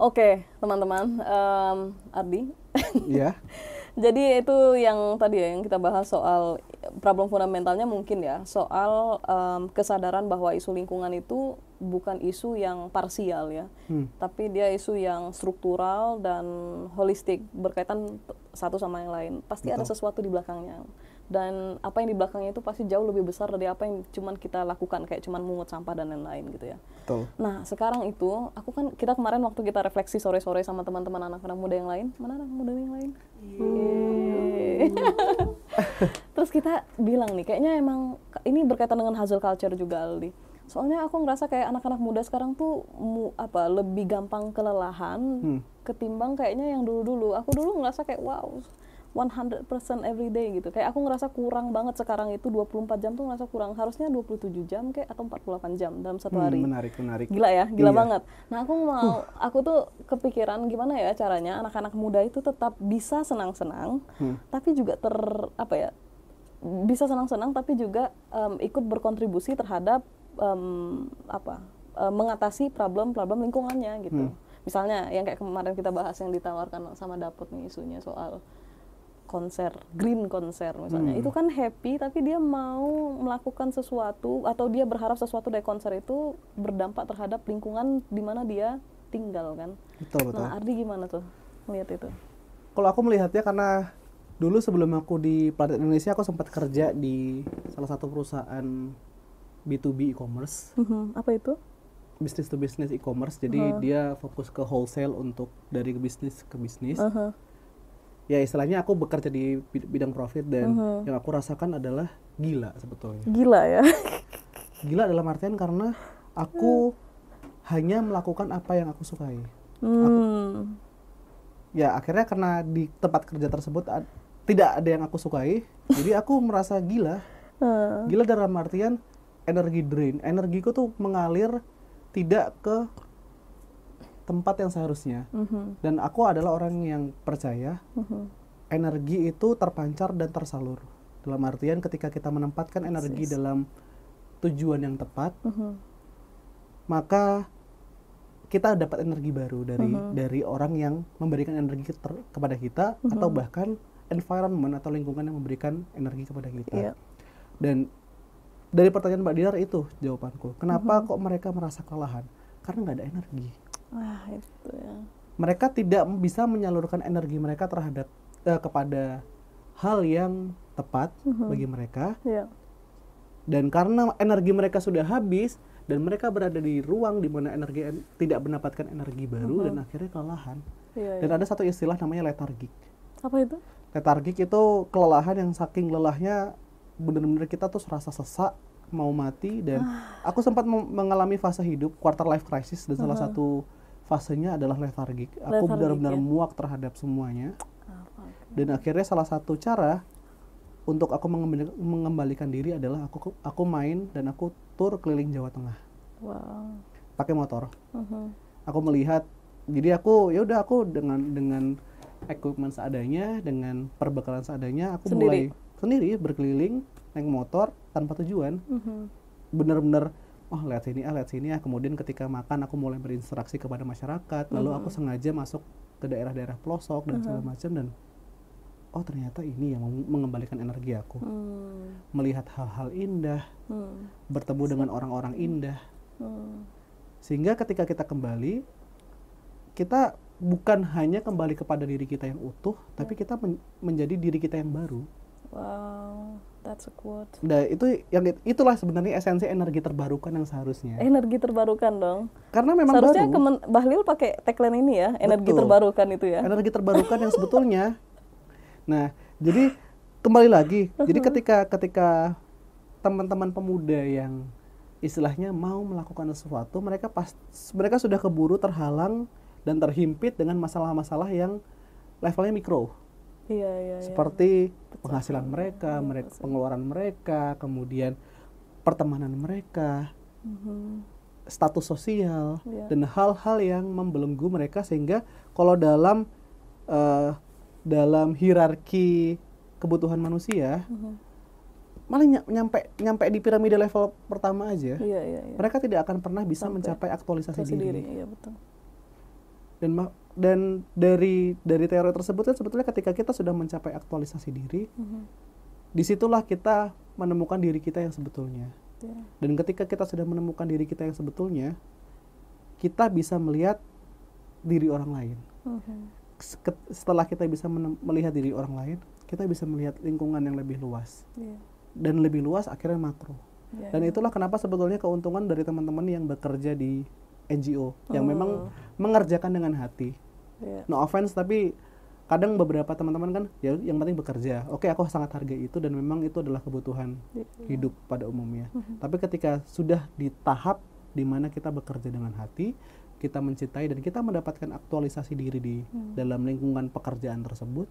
Oke, teman-teman, Ardi. Iya. Jadi itu yang tadi ya, yang kita bahas soal problem fundamentalnya mungkin ya, soal kesadaran bahwa isu lingkungan itu bukan isu yang parsial ya, tapi dia isu yang struktural dan holistik, berkaitan satu sama yang lain. Pasti ada Betul. sesuatu di belakangnya. Dan apa yang di belakangnya itu pasti jauh lebih besar dari apa yang cuman kita lakukan, kayak cuman mungut sampah dan lain-lain gitu ya. Betul. Nah, sekarang itu, kita kemarin waktu kita refleksi sore-sore sama teman-teman anak-anak muda yang lain, mana anak muda yang lain? Yeay. Terus kita bilang nih, kayaknya emang ini berkaitan dengan hustle culture juga, Aldi. Soalnya aku ngerasa kayak anak-anak muda sekarang tuh lebih gampang kelelahan ketimbang kayaknya yang dulu-dulu. Aku dulu ngerasa kayak wow, 100% every day gitu. Kayak aku ngerasa kurang banget sekarang itu 24 jam tuh ngerasa kurang. Harusnya 27 jam kayak atau 48 jam dalam satu hari. Menarik. Gila ya, gila Iya. banget. Nah, aku tuh kepikiran gimana ya caranya anak-anak muda itu tetap bisa senang-senang, tapi juga bisa senang-senang tapi juga ikut berkontribusi terhadap mengatasi problem-problem lingkungannya gitu. Misalnya yang kayak kemarin kita bahas yang ditawarkan sama Dapot nih, isunya soal konser, green konser misalnya. Itu kan happy tapi dia mau melakukan sesuatu atau dia berharap sesuatu dari konser itu berdampak terhadap lingkungan di mana dia tinggal kan. Betul. Nah, Ardi gimana tuh melihat itu? Kalau aku melihatnya karena dulu sebelum aku di Planet Indonesia aku sempat kerja di salah satu perusahaan B2B e-commerce, Apa itu? business to business e-commerce. Jadi dia fokus ke wholesale untuk dari bisnis ke bisnis. Ya istilahnya aku bekerja di bidang profit dan yang aku rasakan adalah gila sebetulnya. Gila ya. Gila dalam artian karena aku hanya melakukan apa yang aku sukai. Ya akhirnya karena di tempat kerja tersebut tidak ada yang aku sukai, jadi aku merasa gila. Gila dalam artian energi drain. Energiku tuh mengalir tidak ke tempat yang seharusnya. Dan aku adalah orang yang percaya energi itu terpancar dan tersalur. Dalam artian ketika kita menempatkan energi dalam tujuan yang tepat, maka kita dapat energi baru dari orang yang memberikan energi kepada kita, atau bahkan environment atau lingkungan yang memberikan energi kepada kita. Iya. Dan dari pertanyaan Mbak Dinar itu jawabanku. Kenapa kok mereka merasa kelelahan? Karena nggak ada energi. Wah, itu ya. Mereka tidak bisa menyalurkan energi mereka terhadap kepada hal yang tepat bagi mereka. Iya. Dan karena energi mereka sudah habis dan mereka berada di ruang di mana tidak mendapatkan energi baru, dan akhirnya kelelahan. Iya, Dan ada satu istilah namanya lethargic. Apa itu? Lethargic itu kelelahan yang saking lelahnya benar-benar kita tuh serasa sesak, mau mati. Dan aku sempat mengalami fase hidup quarter life crisis, dan salah satu fasenya adalah lethargic. Aku benar-benar muak terhadap semuanya. Dan akhirnya salah satu cara untuk aku mengembalikan diri adalah aku main dan aku tur keliling Jawa Tengah. Wow. Pakai motor. Aku melihat, jadi aku dengan equipment seadanya, dengan perbekalan seadanya, aku mulai sendiri berkeliling naik motor tanpa tujuan. Bener-bener lihat sini ya. Kemudian ketika makan aku mulai berinteraksi kepada masyarakat. Lalu aku sengaja masuk ke daerah-daerah pelosok dan segala macam, dan ternyata ini yang mengembalikan energi aku. Melihat hal-hal indah, bertemu dengan orang-orang indah. Sehingga ketika kita kembali, kita bukan hanya kembali kepada diri kita yang utuh, tapi kita menjadi diri kita yang baru. Wow, that's a quote. Nah, itulah sebenarnya esensi energi terbarukan yang seharusnya. Energi terbarukan dong. Karena memang seharusnya baru. Bahlil pakai tagline ini ya, energi Betul. Terbarukan itu ya. Energi terbarukan yang sebetulnya. Nah, jadi kembali lagi. Jadi ketika teman-teman pemuda yang istilahnya mau melakukan sesuatu, mereka sudah keburu terhalang dan terhimpit dengan masalah-masalah yang levelnya mikro. Iya. Seperti penghasilan mereka, pengeluaran mereka, kemudian pertemanan mereka, status sosial, dan hal-hal yang membelenggu mereka, sehingga kalau dalam hierarki kebutuhan manusia, malah nyampe di piramida level pertama aja. Iya. Mereka tidak akan pernah bisa mencapai aktualisasi diri. Iya, betul. Dan dari teori tersebut kan sebetulnya ketika kita sudah mencapai aktualisasi diri, disitulah kita menemukan diri kita yang sebetulnya. Dan ketika kita sudah menemukan diri kita yang sebetulnya, kita bisa melihat diri orang lain. Setelah kita bisa melihat diri orang lain, kita bisa melihat lingkungan yang lebih luas. Dan lebih luas akhirnya makro. Dan itulah kenapa sebetulnya keuntungan dari teman-teman yang bekerja di NGO yang memang mengerjakan dengan hati. No offense, tapi kadang beberapa teman-teman kan ya yang penting bekerja. Oke, aku sangat hargai itu dan memang itu adalah kebutuhan hidup pada umumnya. Tapi ketika sudah di tahap di mana kita bekerja dengan hati, kita mencintai dan kita mendapatkan aktualisasi diri di dalam lingkungan pekerjaan tersebut,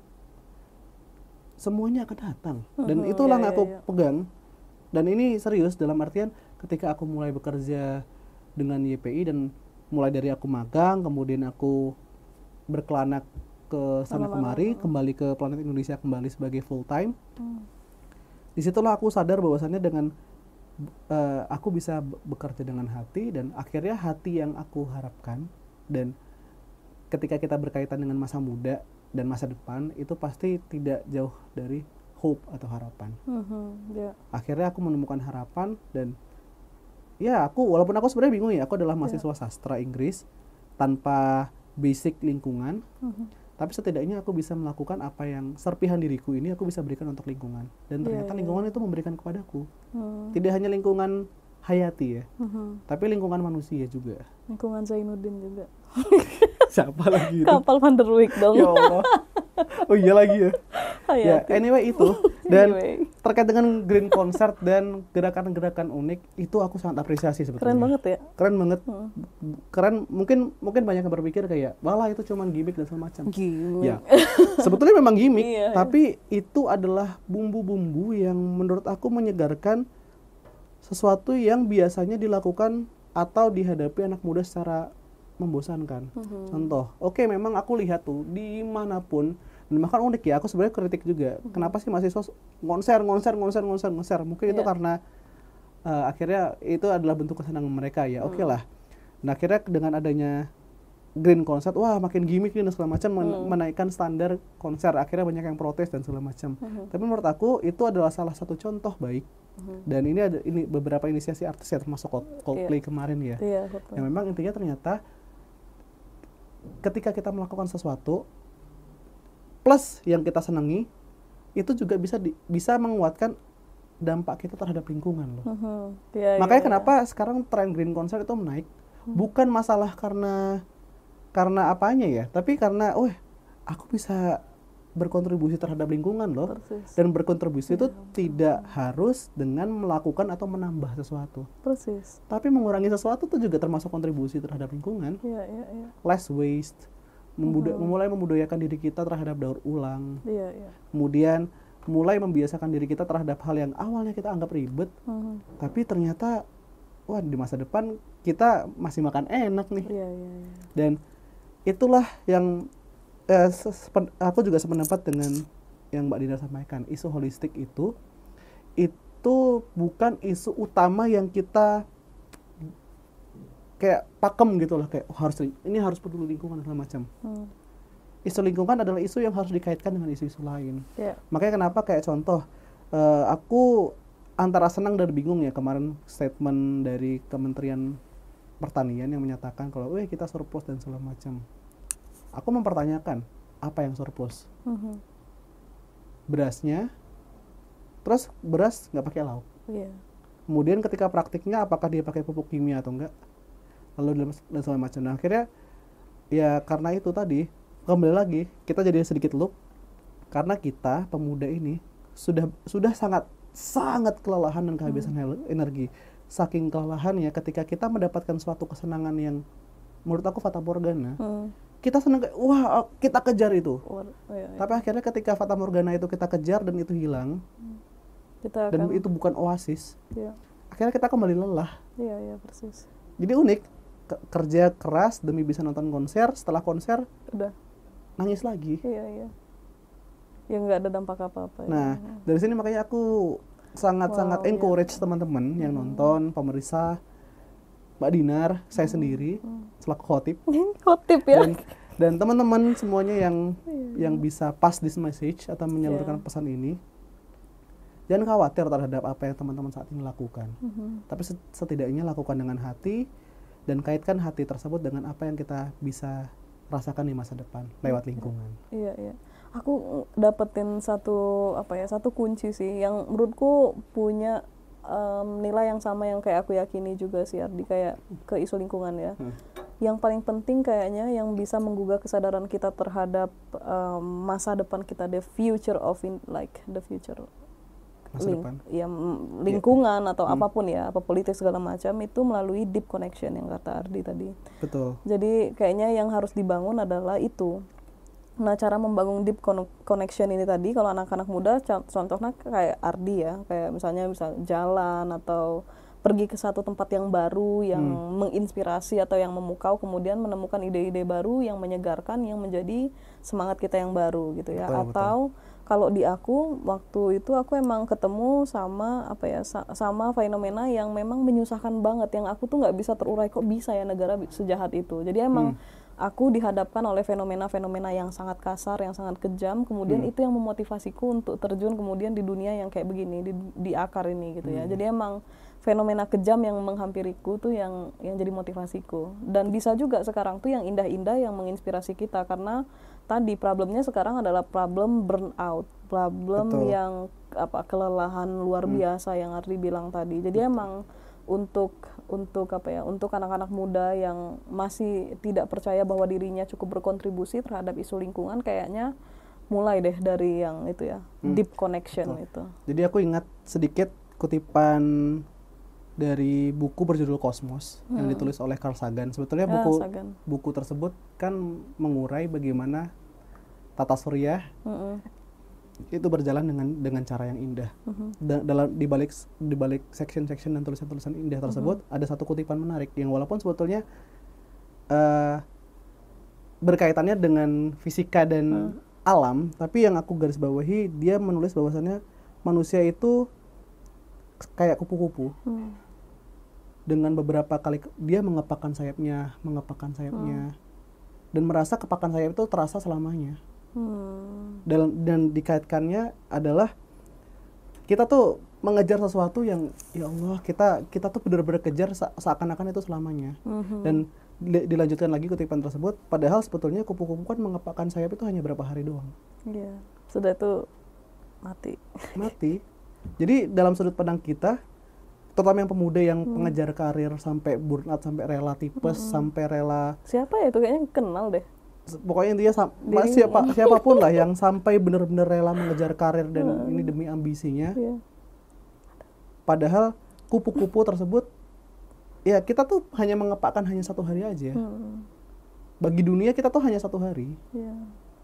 semuanya akan datang. Dan itulah yang aku pegang. Dan ini serius dalam artian ketika aku mulai bekerja dengan YPI dan mulai dari aku magang, kemudian aku berkelana ke sana kemari, kembali ke Planet Indonesia kembali sebagai full time. Disitulah aku sadar bahwasannya dengan aku bisa bekerja dengan hati, dan akhirnya hati yang aku harapkan, dan ketika kita berkaitan dengan masa muda dan masa depan itu pasti tidak jauh dari hope atau harapan. Akhirnya aku menemukan harapan, dan ya walaupun aku sebenarnya bingung ya, aku adalah mahasiswa sastra Inggris tanpa basic lingkungan, tapi setidaknya aku bisa melakukan apa yang serpihan diriku ini aku bisa berikan untuk lingkungan, dan ternyata lingkungan itu memberikan kepadaku. Tidak hanya lingkungan hayati ya, tapi lingkungan manusia juga. Lingkungan Zainuddin juga. Siapa lagi itu? Kapal Van der Wijk dong. Ya Allah. Oh iya lagi ya. Ya, anyway itu. Dan terkait dengan Green Concert dan gerakan-gerakan unik, itu aku sangat apresiasi sebetulnya. Keren banget ya. Keren banget. Keren, mungkin banyak yang berpikir kayak, "Walah, itu cuman gimmick dan segala macam." Ya. Sebetulnya memang gimmick, tapi itu adalah bumbu-bumbu yang menurut aku menyegarkan sesuatu yang biasanya dilakukan atau dihadapi anak muda secara membosankan. Contoh, oke, memang aku lihat tuh dimanapun, dan bahkan unik ya, aku sebenarnya kritik juga. Kenapa sih mahasiswa konser? Mungkin itu karena akhirnya itu adalah bentuk kesenangan mereka ya. Oke lah. Nah, akhirnya dengan adanya Green Concert, wah makin gimmick dan segala macam, menaikkan standar konser. Akhirnya banyak yang protes dan segala macam. Tapi menurut aku itu adalah salah satu contoh baik. Dan ini beberapa inisiasi artis ya, termasuk Coldplay kemarin ya. Yang memang intinya ternyata ketika kita melakukan sesuatu plus yang kita senangi, itu juga bisa menguatkan dampak kita terhadap lingkungan loh. Makanya kenapa sekarang tren Green Concert itu menaik, bukan masalah karena apanya ya, tapi karena aku bisa berkontribusi terhadap lingkungan loh. Dan berkontribusi itu tidak harus dengan melakukan atau menambah sesuatu. Tapi mengurangi sesuatu itu juga termasuk kontribusi terhadap lingkungan. Less waste, mulai membudayakan diri kita terhadap daur ulang. Kemudian mulai membiasakan diri kita terhadap hal yang awalnya kita anggap ribet, tapi ternyata di masa depan kita masih makan enak nih. Dan itulah yang aku juga sependapat dengan yang Mbak Dina sampaikan. Isu holistik itu bukan isu utama yang kita kayak pakem gitu lah, kayak ini harus peduli lingkungan dan segala macam. Isu lingkungan adalah isu yang harus dikaitkan dengan isu-isu lain. Makanya kenapa kayak contoh, aku antara senang dan bingung ya kemarin statement dari Kementerian Pertanian yang menyatakan kalau kita surplus dan segala macam. Aku mempertanyakan, apa yang surplus? Berasnya, terus beras nggak pakai lauk. Kemudian ketika praktiknya, apakah dia pakai pupuk kimia atau enggak? Lalu dan segala macam. Nah, akhirnya ya karena itu tadi, kembali lagi, kita jadi sedikit loop. Karena kita, pemuda ini, sudah sangat kelelahan dan kehabisan energi. Saking kelelahannya ketika kita mendapatkan suatu kesenangan yang menurut aku fata morgana, kita senang kayak kita kejar itu. Tapi akhirnya ketika fata morgana itu kita kejar dan itu hilang, dan itu bukan oasis, akhirnya kita kembali lelah. Persis. Jadi unik, kerja keras demi bisa nonton konser, setelah konser udah nangis lagi. Ya nggak ada dampak apa-apa. Nah, dari sini makanya aku sangat encourage teman-teman yang nonton, pemirsa, Mbak Dinar, saya sendiri selaku khotib. Khotib ya. Dan Dan teman-teman semuanya yang bisa pass this message atau menyalurkan pesan ini, jangan khawatir terhadap apa yang teman-teman saat ini lakukan. Tapi setidaknya lakukan dengan hati dan kaitkan hati tersebut dengan apa yang kita bisa rasakan di masa depan lewat lingkungan. Iya, iya. Aku dapetin satu kunci sih yang menurutku punya nilai yang sama yang kayak aku yakini juga sih Ardi, kayak ke isu lingkungan ya. Yang paling penting kayaknya yang bisa menggugah kesadaran kita terhadap masa depan kita, the future Masa depan. Ya, lingkungan atau apapun ya, apa politik segala macam itu melalui deep connection yang kata Ardi tadi. Betul. Jadi kayaknya yang harus dibangun adalah itu. Nah, cara membangun deep connection ini tadi, kalau anak-anak muda, contohnya kayak Ardi ya, kayak misalnya jalan atau pergi ke satu tempat yang baru, yang menginspirasi atau yang memukau, kemudian menemukan ide-ide baru yang menyegarkan, yang menjadi semangat kita yang baru gitu ya. Atau kalau di aku, waktu itu aku emang ketemu sama sama fenomena yang memang menyusahkan banget, yang aku tuh nggak bisa terurai, kok bisa ya negara sejahat itu. Jadi emang aku dihadapkan oleh fenomena-fenomena yang sangat kasar, yang sangat kejam, kemudian itu yang memotivasiku untuk terjun kemudian di dunia yang kayak begini, di akar ini gitu ya. Jadi emang fenomena kejam yang menghampiriku tuh yang jadi motivasiku. Dan bisa juga sekarang tuh yang indah-indah yang menginspirasi kita, karena tadi problemnya sekarang adalah problem burnout, problem yang kelelahan luar biasa yang Ardi bilang tadi. Jadi emang untuk anak-anak muda yang masih tidak percaya bahwa dirinya cukup berkontribusi terhadap isu lingkungan, kayaknya mulai deh dari yang itu ya, deep connection itu. Jadi aku ingat sedikit kutipan dari buku berjudul Kosmos yang ditulis oleh Carl Sagan. Sebetulnya buku tersebut kan mengurai bagaimana tata surya itu berjalan dengan cara yang indah. Di balik section-section dan tulisan-tulisan indah tersebut ada satu kutipan menarik yang walaupun sebetulnya berkaitannya dengan fisika dan alam, tapi yang aku garis bawahi, dia menulis bahwasannya manusia itu kayak kupu-kupu. Dengan beberapa kali dia mengepakkan sayapnya, dan merasa kepakan sayap itu terasa selamanya. Dan dikaitkannya adalah kita tuh mengejar sesuatu yang ya Allah, kita tuh benar-benar kejar seakan-akan itu selamanya. Dan dilanjutkan lagi kutipan tersebut, padahal sebetulnya kupu-kupu kan mengepakkan sayap itu hanya berapa hari doang. Iya, sudah itu mati. Jadi dalam sudut pandang kita, terutama yang pemuda yang pengejar karir sampai burnout, sampai rela tipes, sampai rela, siapa ya itu, kayaknya kenal deh. Pokoknya intinya siapapun lah yang sampai benar-benar rela mengejar karir dan ini demi ambisinya. Padahal kupu-kupu tersebut, ya kita tuh hanya mengepakkan hanya satu hari aja. Bagi dunia kita tuh hanya satu hari.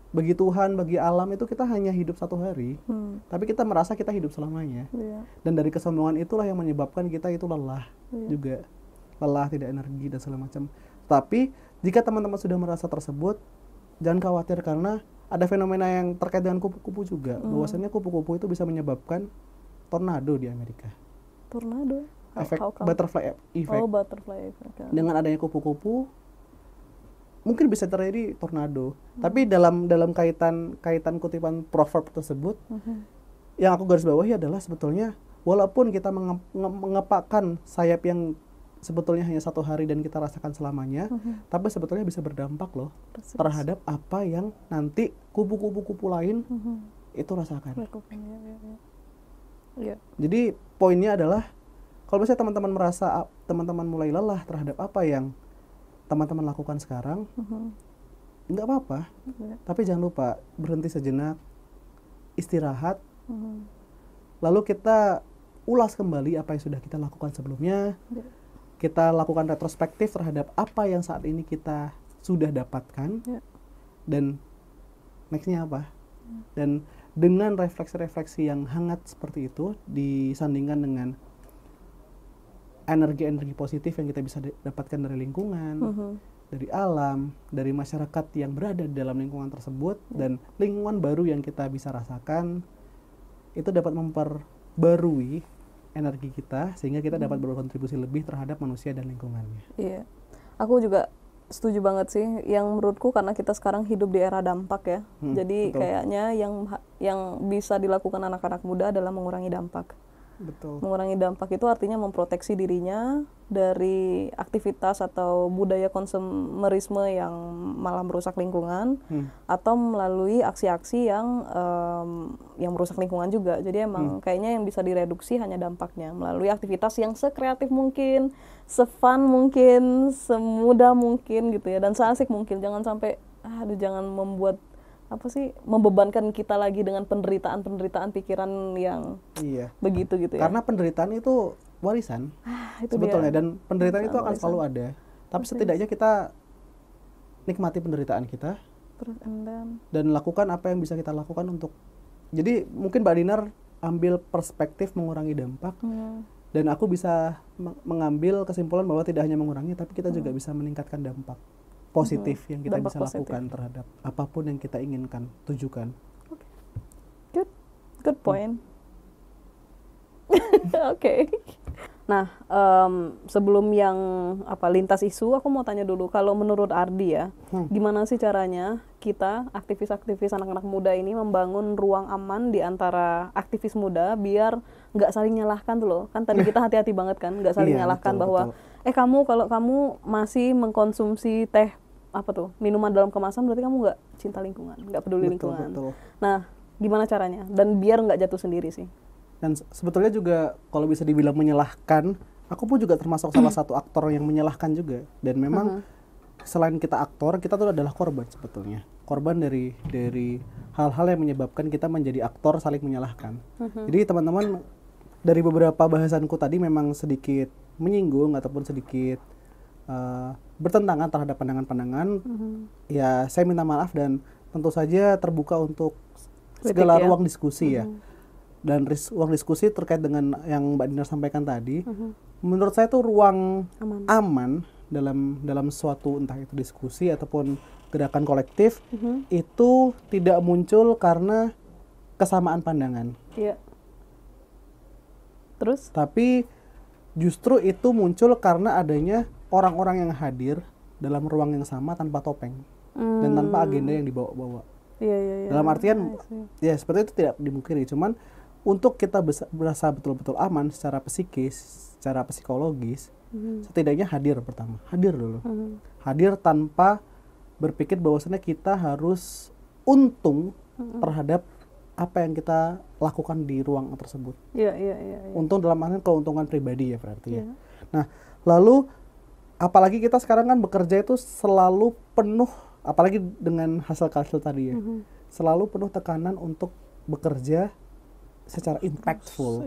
Bagi Tuhan, bagi alam itu kita hanya hidup satu hari. Tapi kita merasa kita hidup selamanya. Dan dari kesombongan itulah yang menyebabkan kita itu lelah juga. Lelah, tidak energi dan segala macam. Tapi jika teman-teman sudah merasa tersebut, jangan khawatir, karena ada fenomena yang terkait dengan kupu-kupu juga. Bahwasanya kupu-kupu itu bisa menyebabkan tornado di Amerika. Tornado? Efek butterfly effect. Oh, butterfly effect. Dengan adanya kupu-kupu, mungkin bisa terjadi tornado. Tapi dalam kaitan kutipan proverb tersebut, yang aku garis bawahi adalah sebetulnya walaupun kita mengepakkan sayap yang sebetulnya hanya satu hari dan kita rasakan selamanya, tapi sebetulnya bisa berdampak loh terhadap apa yang nanti kupu-kupu lain itu rasakan. Jadi poinnya adalah, kalau misalnya teman-teman merasa teman-teman mulai lelah terhadap apa yang teman-teman lakukan sekarang, nggak apa-apa. Tapi jangan lupa berhenti sejenak, istirahat, lalu kita ulas kembali apa yang sudah kita lakukan sebelumnya. Kita lakukan retrospektif terhadap apa yang saat ini kita sudah dapatkan, dan nextnya apa. Dan dengan refleksi-refleksi yang hangat seperti itu disandingkan dengan energi-energi positif yang kita bisa dapatkan dari lingkungan, dari alam, dari masyarakat yang berada di dalam lingkungan tersebut, dan lingkungan baru yang kita bisa rasakan, itu dapat memperbarui energi kita sehingga kita dapat berkontribusi lebih terhadap manusia dan lingkungannya. Iya, aku juga setuju banget sih. Yang menurutku karena kita sekarang hidup di era dampak ya. Jadi betul. kayaknya yang bisa dilakukan anak-anak muda adalah mengurangi dampak. Betul. Mengurangi dampak itu artinya memproteksi dirinya dari aktivitas atau budaya konsumerisme yang malah merusak lingkungan, atau melalui aksi-aksi yang merusak lingkungan juga. Jadi emang kayaknya yang bisa direduksi hanya dampaknya melalui aktivitas yang sekreatif mungkin, se-fun mungkin, semudah mungkin gitu ya, dan seasik mungkin. Jangan sampai jangan membuat membebankan kita lagi dengan penderitaan pikiran yang begitu gitu ya. Karena penderitaan itu warisan itu sebetulnya, dia. dan penderitaan itu akan selalu ada. Tapi setidaknya kita nikmati penderitaan kita, dan lakukan apa yang bisa kita lakukan untuk. Jadi mungkin Mbak Dinar ambil perspektif mengurangi dampak, dan aku bisa mengambil kesimpulan bahwa tidak hanya mengurangi, tapi kita juga bisa meningkatkan dampak positif yang kita Dampak bisa lakukan terhadap apapun yang kita inginkan tujukan. Good point. Oke. Nah, sebelum yang lintas isu, aku mau tanya dulu, kalau menurut Ardi ya, gimana sih caranya kita aktivis-aktivis anak-anak muda ini membangun ruang aman di antara aktivis muda biar nggak saling nyalahkan tuh loh. Kan tadi kita hati-hati banget kan, nggak saling nyalahkan bahwa kalau kamu masih mengkonsumsi teh minuman dalam kemasan berarti kamu nggak cinta lingkungan, nggak peduli lingkungan. Nah, gimana caranya? Dan biar nggak jatuh sendiri sih. Dan sebetulnya juga kalau bisa dibilang menyalahkan, aku pun juga termasuk salah satu aktor yang menyalahkan juga. Dan memang selain kita aktor, kita tuh adalah korban sebetulnya. Korban dari hal-hal yang menyebabkan kita menjadi aktor saling menyalahkan. Jadi teman-teman, dari beberapa bahasanku tadi memang sedikit menyinggung ataupun sedikit bertentangan terhadap pandangan-pandangan. Ya saya minta maaf dan tentu saja terbuka untuk segala ruang diskusi ya. Dan ruang diskusi terkait dengan yang Mbak Dinar sampaikan tadi, menurut saya itu ruang aman dalam suatu entah itu diskusi ataupun gerakan kolektif, itu tidak muncul karena kesamaan pandangan. Terus? Tapi justru itu muncul karena adanya orang-orang yang hadir dalam ruang yang sama tanpa topeng dan tanpa agenda yang dibawa-bawa. Dalam artian ya seperti itu tidak dimungkiri, cuman untuk kita berasa betul-betul aman secara psikis, secara psikologis, setidaknya hadir pertama, hadir dulu, hadir tanpa berpikir bahwasannya kita harus untung terhadap apa yang kita lakukan di ruang tersebut. Untung dalam artian keuntungan pribadi ya berarti ya. Nah, lalu apalagi kita sekarang kan bekerja itu selalu penuh, apalagi dengan hasil tadi ya, selalu penuh tekanan untuk bekerja secara impactful.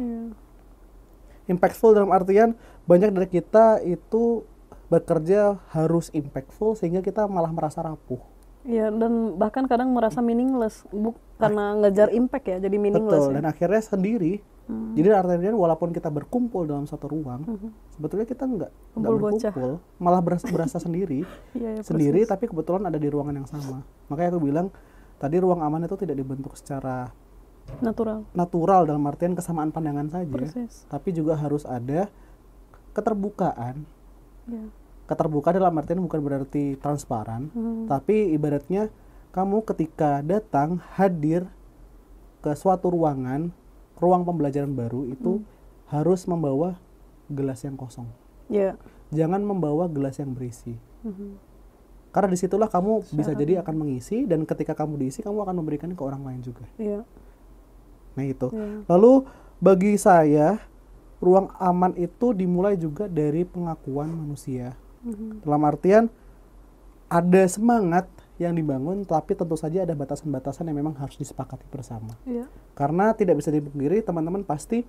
Impactful dalam artian banyak dari kita itu bekerja harus impactful sehingga kita malah merasa rapuh. Iya, dan bahkan kadang merasa meaningless karena ngejar impact ya, jadi meaningless. Betul, dan akhirnya sendiri. Jadi artinya walaupun kita berkumpul dalam satu ruang, sebetulnya kita nggak berkumpul, malah berasa sendiri, sendiri, tapi kebetulan ada di ruangan yang sama. Makanya aku bilang tadi ruang aman itu tidak dibentuk secara natural dalam artian kesamaan pandangan saja, tapi juga harus ada keterbukaan. Keterbukaan dalam artian bukan berarti transparan, tapi ibaratnya kamu ketika datang hadir ke suatu ruang pembelajaran baru itu harus membawa gelas yang kosong. Jangan membawa gelas yang berisi. Karena disitulah kamu bisa jadi akan mengisi, dan ketika kamu diisi kamu akan memberikan ke orang lain juga. Nah itu. Lalu bagi saya ruang aman itu dimulai juga dari pengakuan manusia. Dalam artian ada semangat yang dibangun, tapi tentu saja ada batasan-batasan yang memang harus disepakati bersama. Karena tidak bisa dipungkiri teman-teman pasti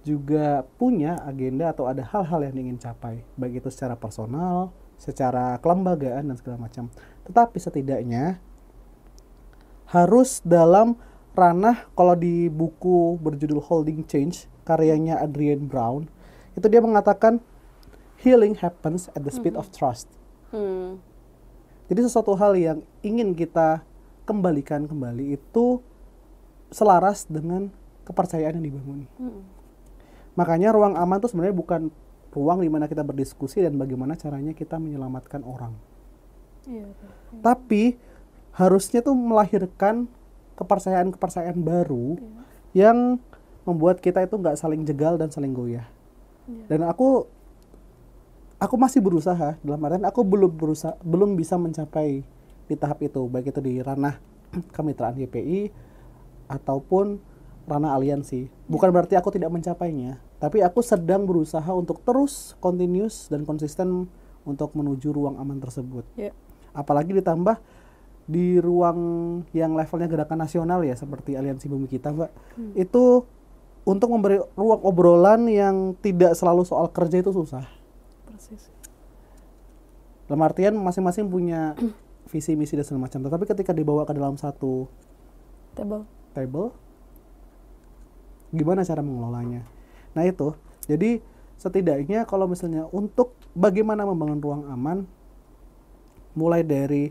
juga punya agenda atau ada hal-hal yang ingin capai, baik itu secara personal, secara kelembagaan dan segala macam. Tetapi setidaknya harus dalam ranah, kalau di buku berjudul Holding Change karyanya Adrian Brown, itu dia mengatakan healing happens at the speed of trust. Jadi sesuatu hal yang ingin kita kembalikan kembali itu selaras dengan kepercayaan yang dibangun. Makanya ruang aman itu sebenarnya bukan ruang di mana kita berdiskusi dan bagaimana caranya kita menyelamatkan orang. Iya. Tapi harusnya tuh melahirkan kepercayaan-kepercayaan baru yang membuat kita itu nggak saling jegal dan saling goyah. Dan aku masih berusaha, dalam artian aku belum bisa mencapai di tahap itu, baik itu di ranah kemitraan YPI ataupun ranah aliansi. Bukan berarti aku tidak mencapainya, tapi aku sedang berusaha untuk terus continuous dan konsisten untuk menuju ruang aman tersebut. Apalagi ditambah di ruang yang levelnya gerakan nasional ya, seperti Aliansi Bumi Kita, Mbak. Itu untuk memberi ruang obrolan yang tidak selalu soal kerja itu susah. Persis. Dalam artian masing-masing punya visi, misi dan segala macam. Tetapi ketika dibawa ke dalam satu table, gimana cara mengelolanya? Nah itu, jadi setidaknya kalau misalnya untuk bagaimana membangun ruang aman, mulai dari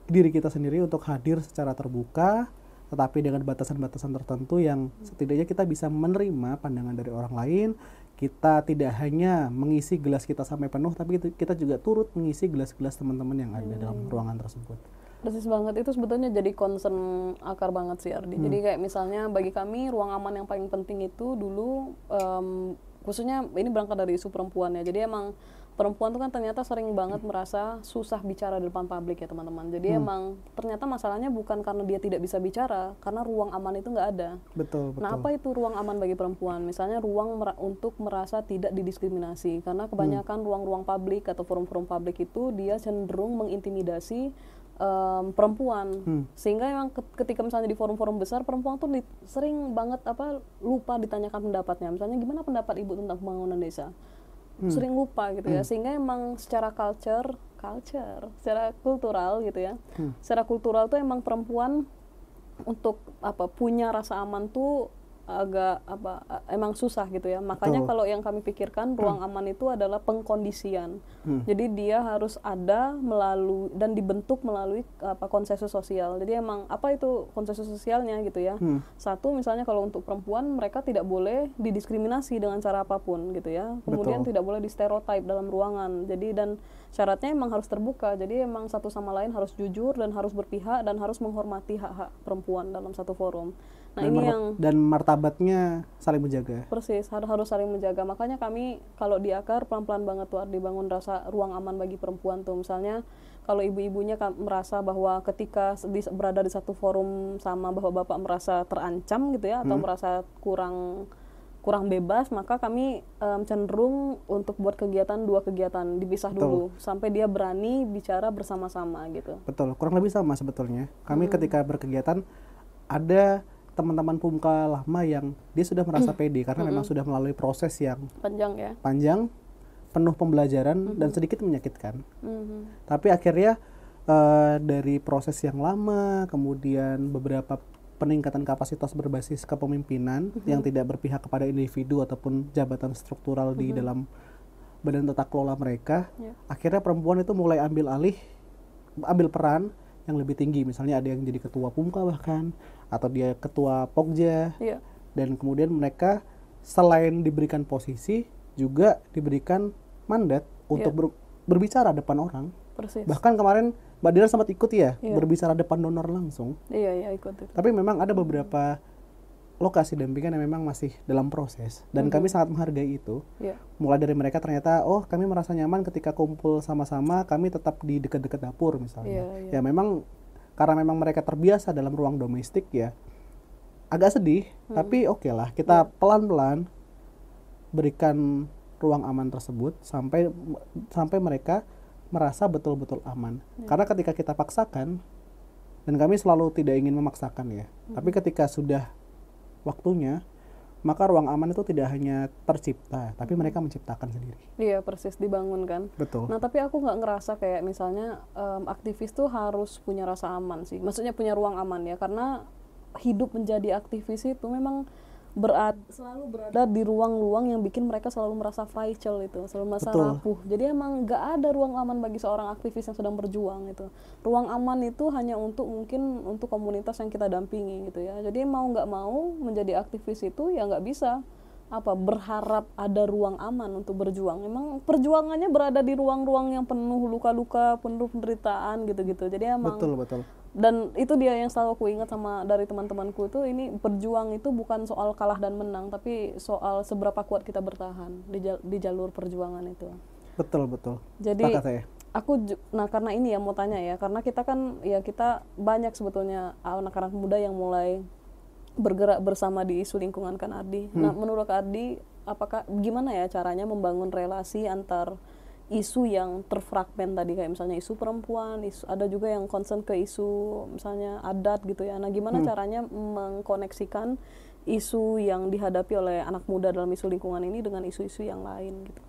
diri kita sendiri untuk hadir secara terbuka, tetapi dengan batasan-batasan tertentu yang setidaknya kita bisa menerima pandangan dari orang lain. Kita tidak hanya mengisi gelas kita sampai penuh, tapi kita juga turut mengisi gelas-gelas teman-teman yang ada dalam ruangan tersebut. Persis banget, itu sebetulnya jadi concern akar banget sih Ardi. Jadi kayak misalnya bagi kami ruang aman yang paling penting itu dulu, khususnya ini berangkat dari isu perempuan ya. Jadi emang perempuan tuh kan ternyata sering banget merasa susah bicara di depan publik ya teman-teman. Jadi emang ternyata masalahnya bukan karena dia tidak bisa bicara, karena ruang aman itu nggak ada. Betul. Nah apa itu ruang aman bagi perempuan? Misalnya ruang untuk merasa tidak didiskriminasi. Karena kebanyakan ruang-ruang publik atau forum-forum publik itu dia cenderung mengintimidasi perempuan. Sehingga emang ketika misalnya di forum-forum besar, perempuan tuh sering banget lupa ditanyakan pendapatnya. Misalnya gimana pendapat ibu tentang pembangunan desa? Sering lupa gitu ya, sehingga emang secara culture, secara kultural gitu ya, secara kultural tuh emang perempuan untuk punya rasa aman tuh agak emang susah gitu ya. Makanya kalau yang kami pikirkan ruang aman itu adalah pengkondisian. Jadi dia harus ada melalui dan dibentuk melalui konsensus sosial. Jadi emang apa itu konsensus sosialnya gitu ya. Satu misalnya kalau untuk perempuan mereka tidak boleh didiskriminasi dengan cara apapun gitu ya. Kemudian tidak boleh distereotip dalam ruangan. Jadi dan syaratnya emang harus terbuka. Jadi emang satu sama lain harus jujur dan harus berpihak dan harus menghormati hak-hak perempuan dalam satu forum. Nah, dan martabatnya saling menjaga. Persis, harus saling menjaga. Makanya kami kalau di akar pelan-pelan banget tuh dibangun rasa ruang aman bagi perempuan tuh. Misalnya kalau ibu-ibunya merasa bahwa ketika berada di satu forum sama bapak-bapak merasa terancam gitu ya, atau merasa kurang bebas, maka kami cenderung untuk buat dua kegiatan dipisah dulu sampai dia berani bicara bersama-sama gitu. Betul, kurang lebih sama sebetulnya. Kami ketika berkegiatan ada teman-teman Pumka lama yang dia sudah merasa pede karena memang sudah melalui proses yang panjang, penuh pembelajaran dan sedikit menyakitkan. Tapi akhirnya dari proses yang lama, kemudian beberapa peningkatan kapasitas berbasis kepemimpinan yang tidak berpihak kepada individu ataupun jabatan struktural di dalam badan tata kelola mereka, akhirnya perempuan itu mulai ambil peran yang lebih tinggi. Misalnya ada yang jadi ketua Pumka bahkan, atau dia ketua Pokja, dan kemudian mereka selain diberikan posisi juga diberikan mandat untuk berbicara depan orang. Persis. Bahkan kemarin Mbak Dira sempat ikut ya, berbicara depan donor langsung. Iya ikut itu. Tapi memang ada beberapa lokasi dampingan yang memang masih dalam proses dan kami sangat menghargai itu. Mulai dari mereka ternyata kami merasa nyaman ketika kumpul sama-sama, kami tetap di dekat-dekat dapur misalnya. Ya memang karena memang mereka terbiasa dalam ruang domestik ya agak sedih, tapi oke lah kita pelan-pelan berikan ruang aman tersebut sampai mereka merasa betul-betul aman. Karena ketika kita paksakan, dan kami selalu tidak ingin memaksakan ya, tapi ketika sudah waktunya, maka ruang aman itu tidak hanya tercipta, tapi mereka menciptakan sendiri. Iya, persis, dibangun kan. Betul. Nah, tapi aku nggak ngerasa kayak misalnya aktivis tuh harus punya rasa aman sih. Maksudnya punya ruang aman ya, karena hidup menjadi aktivis itu memang selalu berada di ruang-ruang yang bikin mereka selalu merasa fragile itu, selalu merasa rapuh. Jadi emang nggak ada ruang aman bagi seorang aktivis yang sedang berjuang itu. Ruang aman itu hanya mungkin untuk komunitas yang kita dampingi gitu ya. Jadi mau nggak mau menjadi aktivis itu ya nggak bisa berharap ada ruang aman untuk berjuang. Emang perjuangannya berada di ruang-ruang yang penuh luka-luka, penuh penderitaan gitu-gitu. Jadi emang Betul. dan itu dia yang selalu aku ingat sama dari teman-temanku itu, ini berjuang itu bukan soal kalah dan menang, tapi soal seberapa kuat kita bertahan di jalur perjuangan itu. Betul. Jadi Sepakat saya. nah karena ini ya mau tanya ya, karena kita kan ya kita banyak sebetulnya anak-anak muda yang mulai bergerak bersama di isu lingkungan kan Ardi. Nah menurut Ardi, apakah gimana ya caranya membangun relasi antar isu yang terfragmen tadi, kayak misalnya isu perempuan, ada juga yang concern ke isu misalnya adat gitu ya. Nah gimana caranya mengkoneksikan isu yang dihadapi oleh anak muda dalam isu lingkungan ini dengan isu-isu yang lain gitu?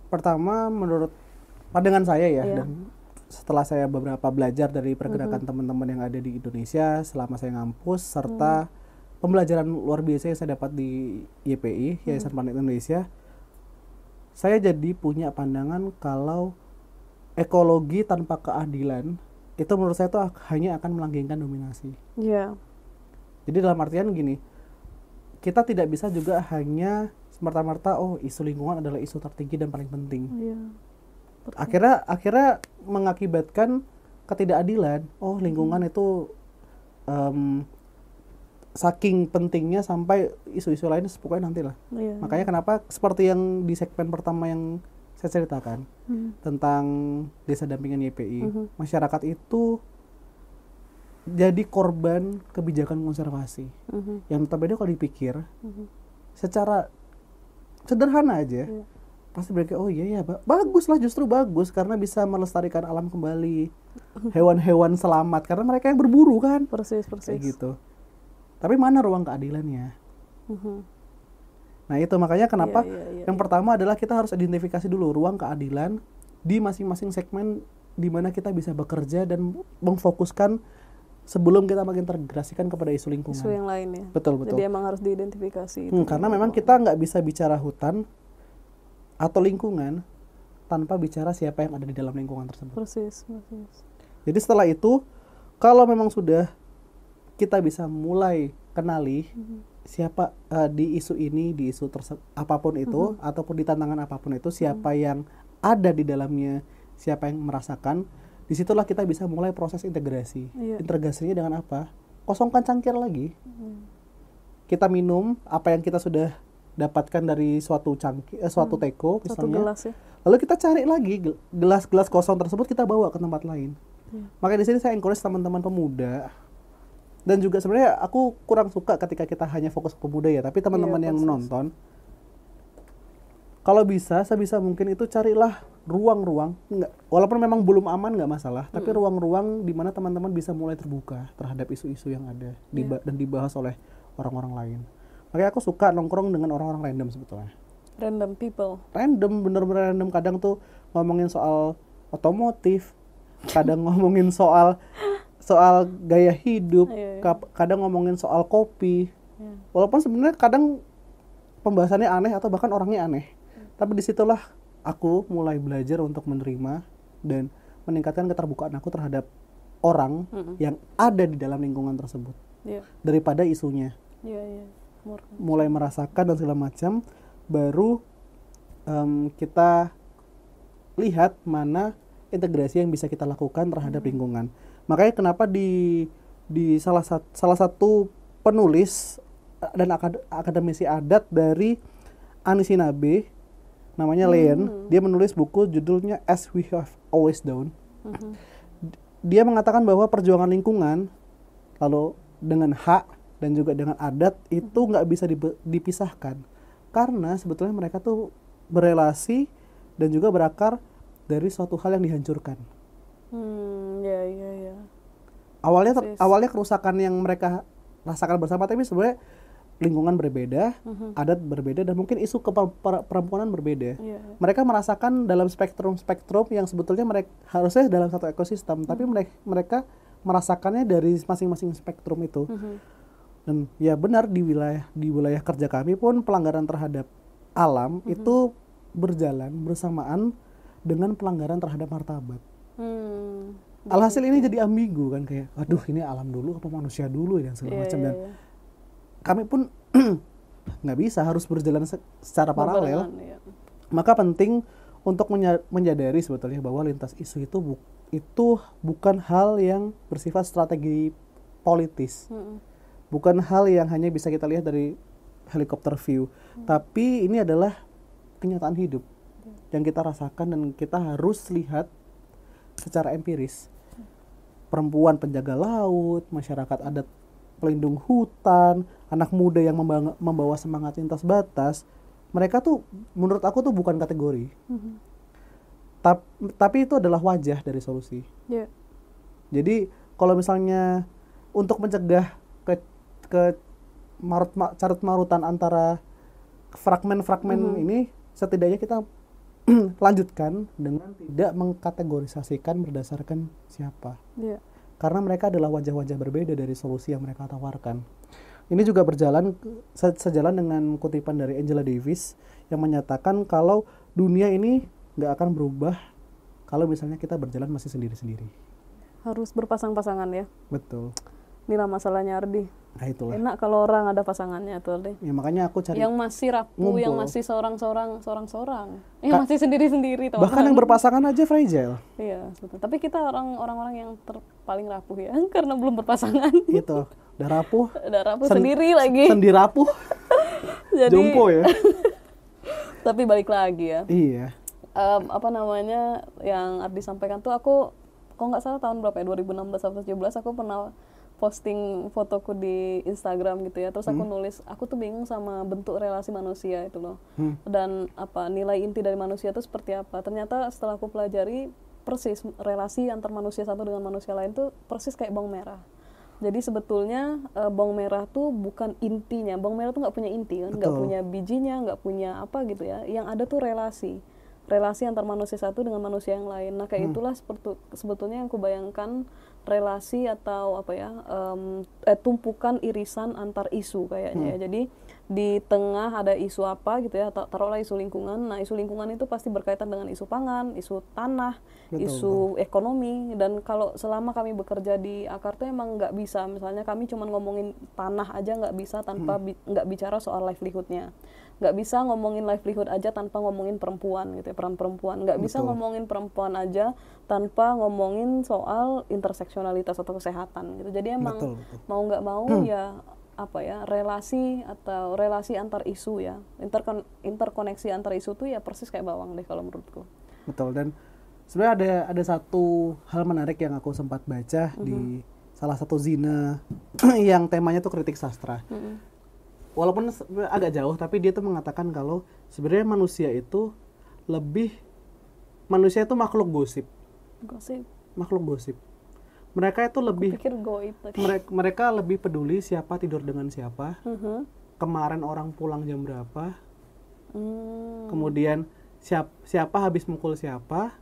Pertama, menurut pandangan saya ya, dan setelah saya beberapa belajar dari pergerakan teman-teman yang ada di Indonesia selama saya ngampus, serta pembelajaran luar biasa yang saya dapat di YPI, Yayasan Planet Indonesia, saya jadi punya pandangan kalau ekologi tanpa keadilan itu menurut saya tuh hanya akan melanggengkan dominasi. Iya. Jadi dalam artian gini, kita tidak bisa juga hanya semerta-merta isu lingkungan adalah isu tertinggi dan paling penting. Iya. Akhirnya mengakibatkan ketidakadilan. Lingkungan itu saking pentingnya sampai isu-isu lain pokoknya nanti lah. Iya. Makanya kenapa seperti yang di segmen pertama yang saya ceritakan tentang desa dampingan YPI, masyarakat itu jadi korban kebijakan konservasi. Yang notabene kalau dipikir secara sederhana aja, pasti mereka iya bagus lah, justru bagus karena bisa melestarikan alam kembali, hewan-hewan selamat karena mereka yang berburu kan. Persis. Kayak gitu. Tapi mana ruang keadilannya? Nah itu makanya kenapa yang pertama adalah kita harus identifikasi dulu ruang keadilan di masing-masing segmen di mana kita bisa bekerja dan memfokuskan sebelum kita makin terintegrasikan kepada isu lingkungan. Isu yang lain ya. Betul. Jadi emang harus diidentifikasi. Karena memang kita nggak bisa bicara hutan atau lingkungan tanpa bicara siapa yang ada di dalam lingkungan tersebut. Persis. Jadi setelah itu, kalau memang sudah kita bisa mulai kenali siapa di isu ini, di isu apapun itu, ataupun di tantangan apapun itu, siapa yang ada di dalamnya, siapa yang merasakan, disitulah kita bisa mulai proses integrasi. Integrasinya dengan apa? Kosongkan cangkir lagi. Kita minum apa yang kita sudah dapatkan dari suatu suatu teko misalnya, gelas ya. Lalu kita cari lagi gelas-gelas kosong tersebut, kita bawa ke tempat lain. Makanya di sini saya encourage teman-teman pemuda, dan juga sebenarnya aku kurang suka ketika kita hanya fokus ke pemuda ya, tapi teman-teman yang menonton, kalau bisa sebisa mungkin itu carilah ruang-ruang, walaupun memang belum aman nggak masalah, tapi ruang-ruang di mana teman-teman bisa mulai terbuka terhadap isu-isu yang ada dan dibahas oleh orang-orang lain. Makanya aku suka nongkrong dengan orang-orang random sebetulnya. Random people. Random, bener-bener random. Kadang tuh ngomongin soal otomotif, kadang ngomongin soal gaya hidup, kadang ngomongin soal kopi. Walaupun sebenarnya kadang pembahasannya aneh atau bahkan orangnya aneh. Tapi disitulah aku mulai belajar untuk menerima dan meningkatkan keterbukaan aku terhadap orang yang ada di dalam lingkungan tersebut. Daripada isunya. Mulai merasakan dan segala macam, baru kita lihat mana integrasi yang bisa kita lakukan terhadap lingkungan. Makanya kenapa di salah satu penulis dan akademisi adat dari Anisinabe, namanya Leon, dia menulis buku judulnya As We Have Always Done. Dia mengatakan bahwa perjuangan lingkungan lalu dengan hak dan juga dengan adat itu nggak bisa dipisahkan, karena sebetulnya mereka tuh berelasi dan juga berakar dari suatu hal yang dihancurkan. Awalnya kerusakan yang mereka rasakan bersama, tapi sebenarnya lingkungan berbeda, adat berbeda, dan mungkin isu perempuanan berbeda. Mereka merasakan dalam spektrum yang sebetulnya mereka harusnya dalam satu ekosistem, tapi mereka merasakannya dari masing-masing spektrum itu. Dan ya benar, di wilayah kerja kami pun pelanggaran terhadap alam itu berjalan bersamaan dengan pelanggaran terhadap martabat. Alhasil ini jadi ambigu kan, kayak aduh ini alam dulu apa manusia dulu dan segala macam. Dan kami pun nggak bisa, harus berjalan secara paralel. Berbarengan, iya. Maka penting untuk menyadari sebetulnya bahwa lintas isu itu bukan hal yang bersifat strategi politis. Bukan hal yang hanya bisa kita lihat dari helikopter view, tapi ini adalah kenyataan hidup yang kita rasakan dan kita harus lihat secara empiris. Perempuan penjaga laut, masyarakat adat pelindung hutan, anak muda yang membawa semangat lintas batas, mereka tuh menurut aku tuh bukan kategori. Tapi itu adalah wajah dari solusi. Yeah. Jadi kalau misalnya untuk mencegah ke carut-marutan antara fragmen-fragmen ini, setidaknya kita lanjutkan dengan tidak mengkategorisasikan berdasarkan siapa. Yeah. Karena mereka adalah wajah-wajah berbeda dari solusi yang mereka tawarkan. Ini juga berjalan sejalan dengan kutipan dari Angela Davis yang menyatakan kalau dunia ini nggak akan berubah kalau misalnya kita berjalan masih sendiri-sendiri. Harus berpasang-pasangan ya. Betul. Inilah masalahnya Ardi. Nah itulah. Enak kalau orang ada pasangannya tuh Ardi. Ya makanya aku cari yang masih rapuh, ngumpul. yang masih seorang-seorang, yang masih sendiri-sendiri. Bahkan yang berpasangan aja fragile. Iya, betul. Tapi kita orang-orang yang paling rapuh ya, karena belum berpasangan. Gitu. Udah rapuh. Udah rapuh sendiri lagi. Sendi rapuh. Jadi, jompo ya. Tapi balik lagi ya. Iya. Apa namanya yang Ardi sampaikan tuh, aku kok nggak salah tahun berapa ya, 2016 atau 2017 aku pernah posting fotoku di Instagram gitu ya, terus aku nulis aku tuh bingung sama bentuk relasi manusia itu loh, dan apa nilai inti dari manusia itu seperti apa. Ternyata setelah aku pelajari, persis relasi antar manusia satu dengan manusia lain tuh persis kayak bawang merah. Jadi sebetulnya bawang merah tuh bukan intinya, bawang merah tuh nggak punya inti kan, nggak punya bijinya, nggak punya apa gitu ya, yang ada tuh relasi antar manusia satu dengan manusia yang lain. Nah kayak itulah sebetulnya yang kubayangkan relasi atau apa ya, tumpukan irisan antar isu kayaknya ya. Jadi di tengah ada isu apa gitu ya, taruhlah isu lingkungan. Nah isu lingkungan itu pasti berkaitan dengan isu pangan, isu tanah, isu ekonomi. Dan kalau selama kami bekerja di akar tuh emang nggak bisa, misalnya kami cuma ngomongin tanah aja nggak bisa tanpa nggak bicara soal livelihoodnya. Nggak bisa ngomongin livelihood aja tanpa ngomongin perempuan gitu ya, peran perempuan. Nggak bisa ngomongin perempuan aja tanpa ngomongin soal interseksionalitas atau kesehatan gitu. Jadi emang mau nggak mau ya apa ya, relasi antar isu ya, interkoneksi antar isu tuh ya persis kayak bawang deh kalau menurutku. Betul. Dan sebenarnya ada satu hal menarik yang aku sempat baca di salah satu zina yang temanya tuh kritik sastra. Walaupun agak jauh, tapi dia tuh mengatakan kalau sebenarnya manusia itu makhluk gosip. Makhluk gosip. Mereka itu lebih, mereka lebih peduli siapa tidur dengan siapa, kemarin orang pulang jam berapa, kemudian siapa habis mukul siapa,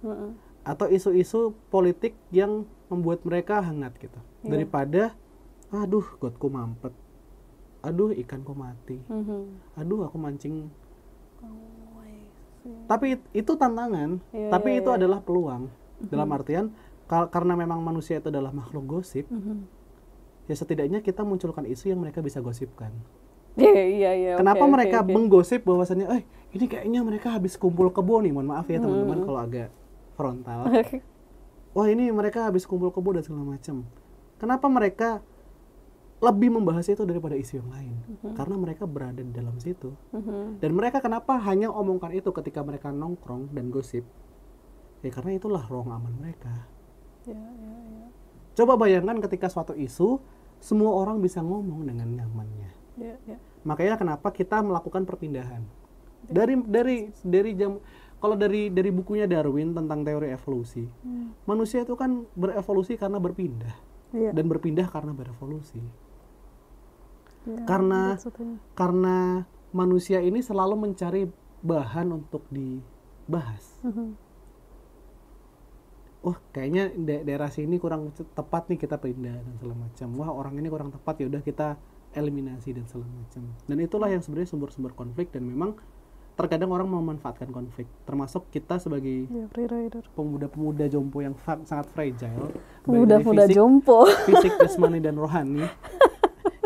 atau isu-isu politik yang membuat mereka hangat gitu, daripada aduh godku mampet, aduh ikanku mati, aduh aku mancing. Tapi itu tantangan, tapi itu adalah peluang. Dalam artian karena memang manusia itu adalah makhluk gosip, ya setidaknya kita munculkan isu yang mereka bisa gosipkan. Kenapa mereka menggosip bahwasannya, ini kayaknya mereka habis kumpul kebo nih, mohon maaf ya teman-teman kalau agak frontal. Wah ini mereka habis kumpul kebo dan segala macam. Kenapa mereka lebih membahas itu daripada isu yang lain? Karena mereka berada di dalam situ. Dan mereka kenapa hanya omongkan itu ketika mereka nongkrong dan gosip? Ya karena itulah ruang aman mereka. Coba bayangkan ketika suatu isu semua orang bisa ngomong dengan nyamannya. Makanya kenapa kita melakukan perpindahan dari kalau dari bukunya Darwin tentang teori evolusi, manusia itu kan berevolusi karena berpindah, dan berpindah karena berevolusi. Karena manusia ini selalu mencari bahan untuk dibahas. Wah kayaknya daerah sini kurang tepat nih, kita pindah dan segala macam. Wah orang ini kurang tepat, ya udah kita eliminasi dan segala macam. Dan itulah yang sebenarnya sumber-sumber konflik, dan memang terkadang orang memanfaatkan konflik, termasuk kita sebagai pemuda-pemuda jompo yang sangat fragile, pemuda-pemuda jompo, fisik, jasmani dan rohani,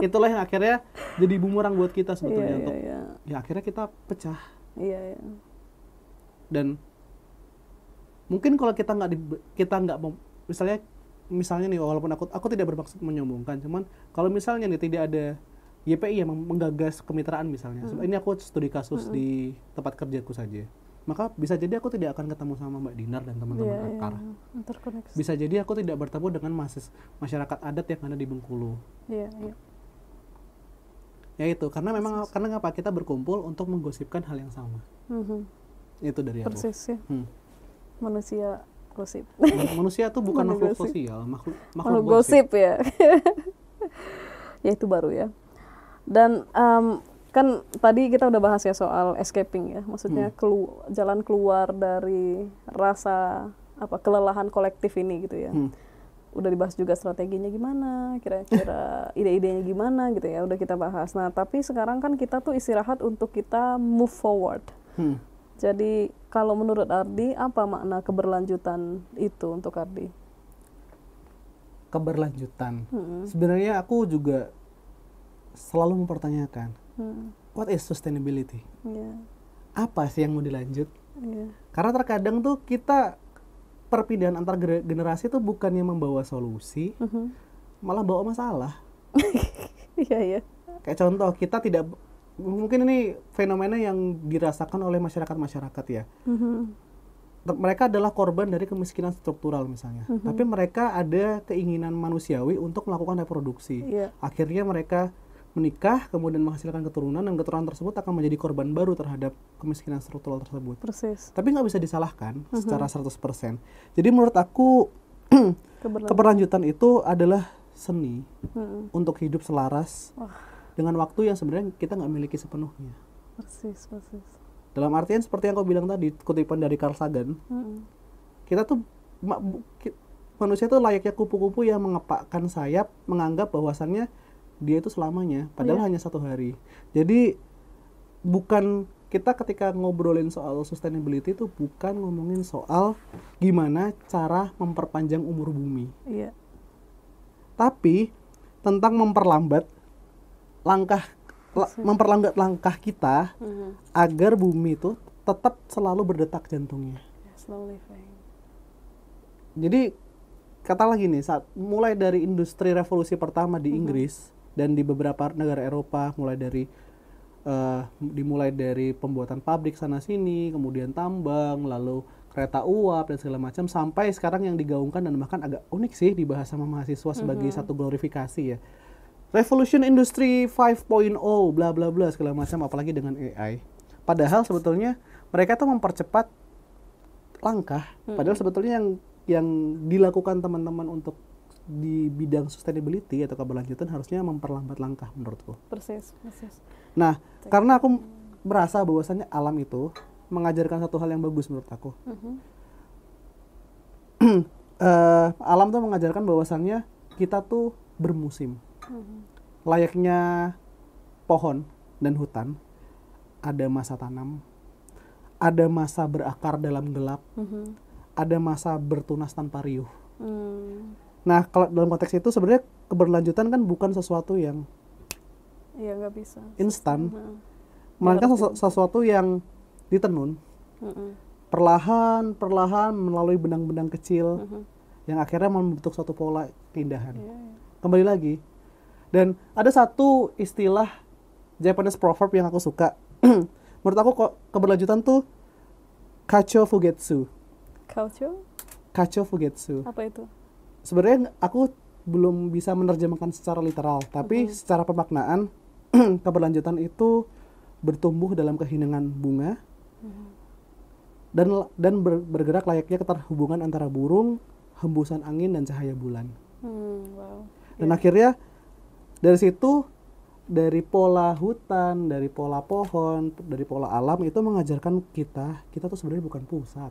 itulah yang akhirnya jadi bumerang buat kita sebetulnya untuk iya. ya akhirnya kita pecah. Iya. Dan mungkin kalau kita nggak misalnya nih, walaupun aku tidak bermaksud menyombongkan, cuman kalau misalnya nih tidak ada YPI yang menggagas kemitraan misalnya, ini aku studi kasus di tempat kerjaku saja, maka bisa jadi aku tidak akan ketemu sama Mbak Dinar dan teman-teman akar. Terkoneksi. Bisa jadi aku tidak bertemu dengan masyarakat adat yang ada di Bengkulu. Iya. Ya itu, karena memang karena apa, kita berkumpul untuk menggosipkan hal yang sama. Itu dari aku. Persis ya. Manusia gosip. Manusia tuh bukan makhluk sosial, makhluk gosip ya. Ya itu baru ya. Dan kan tadi kita udah bahas ya soal escaping ya, maksudnya jalan keluar dari rasa kelelahan kolektif ini gitu ya. Udah dibahas juga strateginya gimana, kira-kira ide-idenya gimana gitu ya, udah kita bahas. Nah tapi sekarang kan kita tuh istirahat untuk kita move forward. Jadi kalau menurut Ardi, apa makna keberlanjutan itu untuk Ardi? Keberlanjutan. Sebenarnya aku juga selalu mempertanyakan, what is sustainability? Apa sih yang mau dilanjut? Karena terkadang tuh kita perpindahan antar generasi tuh bukannya membawa solusi, malah bawa masalah. Iya. Kayak contoh, kita tidak, mungkin ini fenomena yang dirasakan oleh masyarakat ya. Mereka adalah korban dari kemiskinan struktural misalnya, tapi mereka ada keinginan manusiawi untuk melakukan reproduksi. Akhirnya mereka menikah, kemudian menghasilkan keturunan, dan keturunan tersebut akan menjadi korban baru terhadap kemiskinan struktural tersebut. Persis. Tapi nggak bisa disalahkan secara 100%. Jadi menurut aku keberlanjutan itu adalah seni untuk hidup selaras dengan waktu yang sebenarnya kita nggak miliki sepenuhnya. Persis. Dalam artian seperti yang kau bilang tadi, kutipan dari Carl Sagan, kita tuh manusia tuh layaknya kupu-kupu yang mengepakkan sayap, menganggap bahwasannya dia itu selamanya, padahal hanya 1 hari. Jadi bukan, kita ketika ngobrolin soal sustainability itu bukan ngomongin soal gimana cara memperpanjang umur bumi, tapi tentang memperlambat langkah kita agar bumi itu tetap selalu berdetak jantungnya. Jadi kata lagi nih, saat mulai dari industri revolusi pertama di Inggris dan di beberapa negara Eropa, dimulai dari pembuatan pabrik sana sini, kemudian tambang, lalu kereta uap dan segala macam, sampai sekarang yang digaungkan dan bahkan agak unik sih dibahas sama mahasiswa sebagai satu glorifikasi ya, Revolution Industry 5.0 bla bla bla segala macam, apalagi dengan AI. Padahal sebetulnya mereka tuh mempercepat langkah. Padahal sebetulnya yang dilakukan teman-teman untuk di bidang sustainability atau keberlanjutan harusnya memperlambat langkah menurutku. Persis. Nah, karena aku merasa bahwasannya alam itu mengajarkan satu hal yang bagus menurut aku. Alam tuh mengajarkan bahwasannya kita tuh bermusim. Layaknya pohon dan hutan, ada masa tanam, ada masa berakar dalam gelap, ada masa bertunas tanpa riuh. Nah, kalau dalam konteks itu sebenarnya keberlanjutan kan bukan sesuatu yang nggak bisa instan, melainkan sesuatu yang ditenun, perlahan melalui benang-benang kecil, yang akhirnya membentuk suatu pola keindahan. Kembali lagi, dan ada satu istilah Japanese proverb yang aku suka. Menurut aku keberlanjutan tuh kacho fugetsu. Kacho fugetsu. Apa itu? Sebenarnya aku belum bisa menerjemahkan secara literal, tapi secara pemaknaan keberlanjutan itu bertumbuh dalam keheningan bunga dan bergerak layaknya keterhubungan antara burung, hembusan angin dan cahaya bulan. Dan akhirnya dari situ, dari pola hutan, dari pola pohon, dari pola alam itu mengajarkan kita tuh sebenarnya bukan pusat.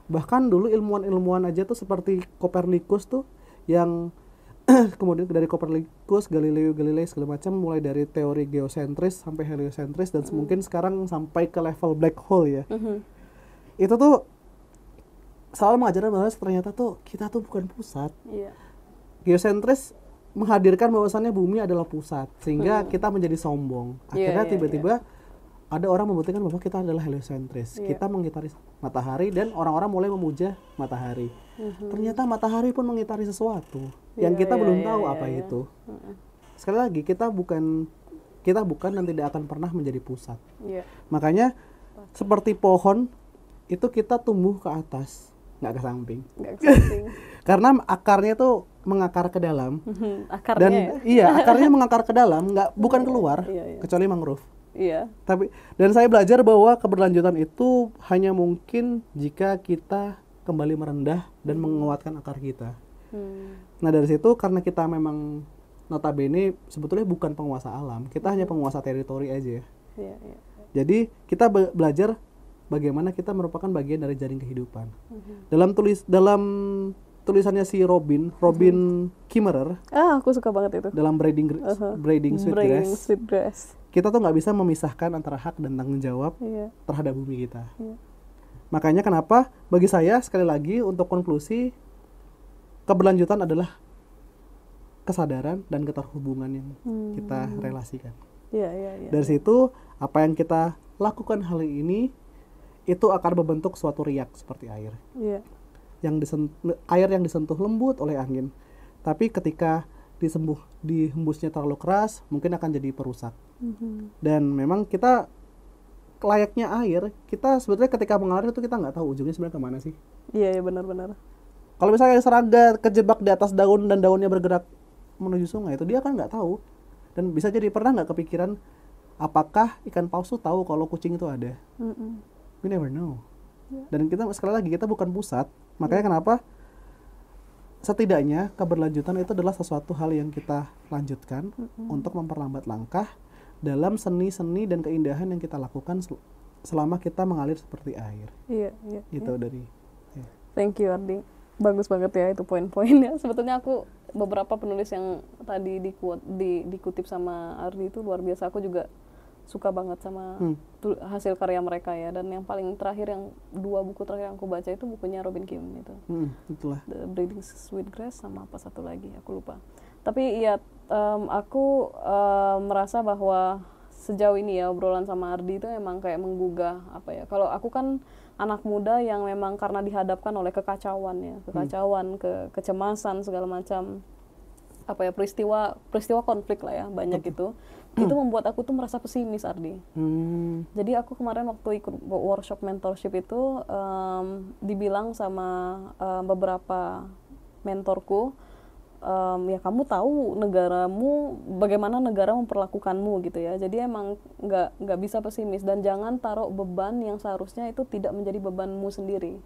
Bahkan dulu ilmuwan aja tuh seperti Kopernikus tuh yang kemudian dari Kopernikus, Galileo Galilei segala macam, mulai dari teori geosentris sampai heliosentris dan mungkin sekarang sampai ke level black hole ya. Itu tuh selalu mengajarkan bahwa ternyata tuh kita tuh bukan pusat. Geosentris menghadirkan bahwasannya bumi adalah pusat, sehingga kita menjadi sombong. Akhirnya tiba-tiba ada orang membuktikan bahwa kita adalah heliosentris. Kita mengitari matahari dan orang-orang mulai memuja matahari. Ternyata matahari pun mengitari sesuatu yang kita belum tahu apa itu. Sekali lagi, kita bukan dan tidak akan pernah menjadi pusat. Makanya seperti pohon itu kita tumbuh ke atas, nggak ke samping. Karena akarnya tuh mengakar ke dalam. Akarnya akarnya mengakar ke dalam, bukan keluar, kecuali mangrove. Dan saya belajar bahwa keberlanjutan itu hanya mungkin jika kita kembali merendah dan menguatkan akar kita. Nah dari situ, karena kita memang notabene sebetulnya bukan penguasa alam, kita hanya penguasa teritori aja. Jadi kita belajar bagaimana kita merupakan bagian dari jaring kehidupan. Dalam tulisannya si Robin Kimmerer. Aku suka banget itu. Dalam Braiding Sweetgrass. Kita tuh nggak bisa memisahkan antara hak dan tanggung jawab terhadap bumi kita. Makanya kenapa bagi saya, sekali lagi untuk konklusi, keberlanjutan adalah kesadaran dan keterhubungan yang kita relasikan. Dari situ, apa yang kita lakukan hari ini itu akan membentuk suatu riak seperti air. Air yang disentuh lembut oleh angin, tapi ketika dihembusnya terlalu keras, mungkin akan jadi perusak. Dan memang kita layaknya air, kita sebetulnya ketika mengalir itu kita nggak tahu ujungnya sebenarnya kemana sih. Iya benar-benar. Kalau misalnya serangga kejebak di atas daun dan daunnya bergerak menuju sungai, itu dia kan nggak tahu. Dan bisa jadi, pernah nggak kepikiran apakah ikan paus tuh tahu kalau kucing itu ada? We never know. Dan kita sekali lagi, kita bukan pusat. Makanya kenapa setidaknya keberlanjutan itu adalah sesuatu hal yang kita lanjutkan untuk memperlambat langkah dalam seni-seni dan keindahan yang kita lakukan selama kita mengalir seperti air. Gitu dari. Thank you Ardi. Bagus banget ya itu poin-poinnya. Sebetulnya aku beberapa penulis yang tadi dikutip sama Ardi itu luar biasa. Aku juga suka banget sama hasil karya mereka ya. Dan yang paling terakhir, yang 2 buku terakhir yang aku baca itu bukunya Robin Kim itu. Itulah. The Braiding Sweetgrass sama apa satu lagi aku lupa. Tapi iya, aku merasa bahwa sejauh ini ya obrolan sama Ardi itu emang kayak menggugah apa ya. Kalau aku kan anak muda yang memang karena dihadapkan oleh kekacauan, kecemasan segala macam apa ya, peristiwa konflik lah ya, banyak itu membuat aku tuh merasa pesimis, Ardi. Jadi aku kemarin waktu ikut workshop mentorship itu dibilang sama beberapa mentorku, ya kamu tahu negaramu, bagaimana negara memperlakukanmu gitu ya. Jadi emang nggak bisa pesimis, dan jangan taruh beban yang seharusnya itu tidak menjadi bebanmu sendiri.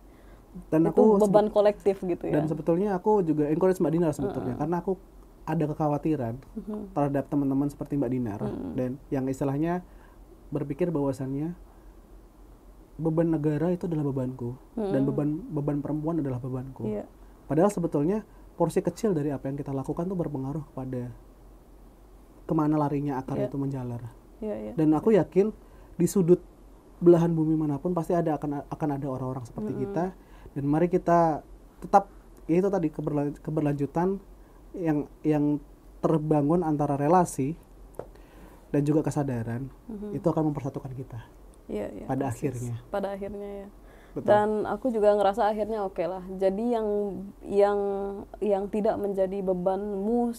Dan itu beban kolektif gitu ya. Dan sebetulnya aku juga encourage Mbak Dinar sebetulnya, karena aku ada kekhawatiran terhadap teman-teman seperti Mbak Dinar, dan yang istilahnya berpikir bahwasannya beban negara itu adalah bebanku, dan beban perempuan adalah bebanku. Padahal sebetulnya porsi kecil dari apa yang kita lakukan tuh berpengaruh pada kemana larinya akar itu menjalar. Dan aku yakin di sudut belahan bumi manapun pasti akan ada orang-orang seperti kita. Dan mari kita tetap, ya itu tadi, keberlanjutan yang terbangun antara relasi dan juga kesadaran, itu akan mempersatukan kita pada akhirnya. Pada akhirnya ya. Betul. Dan aku juga ngerasa akhirnya oke lah. Jadi yang tidak menjadi bebanmu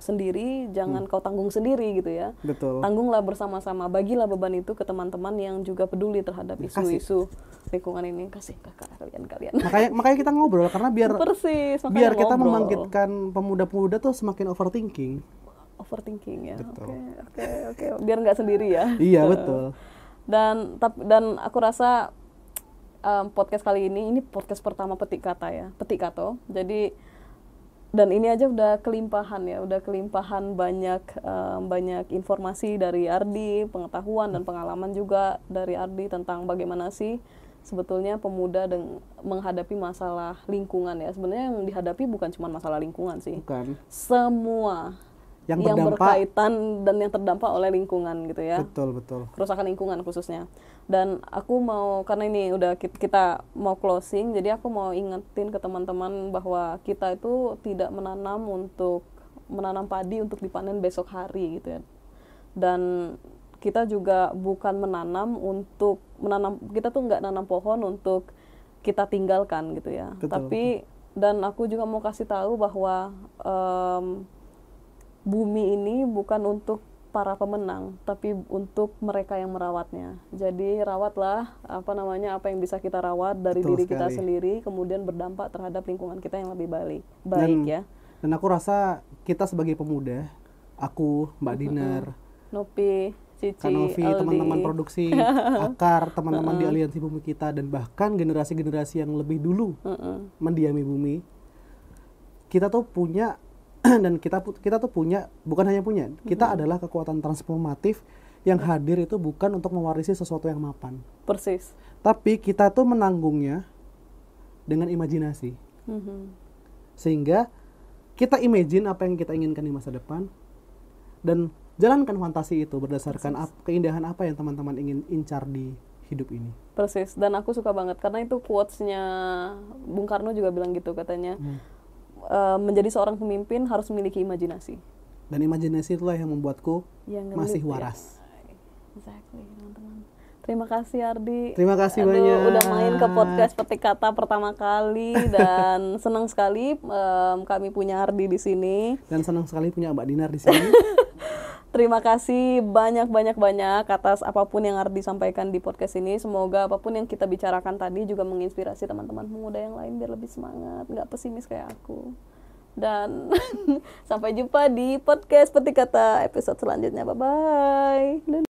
sendiri, jangan kau tanggung sendiri gitu ya. Betul. Tanggunglah bersama-sama, bagilah beban itu ke teman-teman yang juga peduli terhadap isu-isu lingkungan ini. Kasih kakak kalian. Makanya kita ngobrol, karena biar kita ngobrol. membangkitkan pemuda-pemuda tuh semakin overthinking ya. Betul. Oke. Biar nggak sendiri ya. Iya, betul. Dan aku rasa podcast kali ini podcast pertama Petik Kato. Jadi, dan ini aja udah kelimpahan banyak informasi dari Ardi, pengetahuan dan pengalaman juga dari Ardi tentang bagaimana sih sebetulnya pemuda menghadapi masalah lingkungan ya. Sebenarnya yang dihadapi bukan cuma masalah lingkungan sih. Bukan. Semua yang berkaitan dan yang terdampak oleh lingkungan gitu ya. Betul. Kerusakan lingkungan khususnya. Dan aku mau, karena ini udah kita mau closing, jadi aku mau ingetin ke teman-teman bahwa kita itu tidak menanam untuk menanam padi untuk dipanen besok hari gitu ya. Dan kita juga bukan kita tuh nggak nanam pohon untuk kita tinggalkan gitu ya. Betul. Tapi dan aku juga mau kasih tahu bahwa bumi ini bukan untuk para pemenang, tapi untuk mereka yang merawatnya. Jadi rawatlah apa yang bisa kita rawat dari Betul diri kita sekali. sendiri, kemudian berdampak terhadap lingkungan kita yang lebih baik ya. Dan aku rasa kita sebagai pemuda, aku, Mbak Dinar, Nopi, Cici, Kak Novi, Aldi, teman-teman produksi, Akar, teman-teman di Aliansi Bumi Kita, dan bahkan generasi-generasi yang lebih dulu mendiami bumi, kita tuh punya dan kita tuh punya, bukan hanya punya, kita adalah kekuatan transformatif yang hadir itu bukan untuk mewarisi sesuatu yang mapan, persis. tapi kita tuh menanggungnya dengan imajinasi, sehingga kita imagine apa yang kita inginkan di masa depan dan jalankan fantasi itu berdasarkan keindahan apa yang teman-teman ingin incar di hidup ini. Persis, dan aku suka banget karena itu quotes-nya Bung Karno juga bilang gitu, katanya menjadi seorang pemimpin harus memiliki imajinasi. Dan imajinasi itulah yang membuatku Yang masih ngelit, waras. Ya. Exactly, teman-teman. Terima kasih Ardi. Terima kasih banyak. Udah main ke podcast Petik Kata pertama kali dan senang sekali kami punya Ardi di sini. Dan senang sekali punya Mbak Dinar di sini. Terima kasih banyak atas apapun yang Ardi sampaikan di podcast ini. Semoga apapun yang kita bicarakan tadi juga menginspirasi teman-teman pemuda yang lain biar lebih semangat, nggak pesimis kayak aku. Dan sampai jumpa di podcast Petik Kata episode selanjutnya. Bye-bye.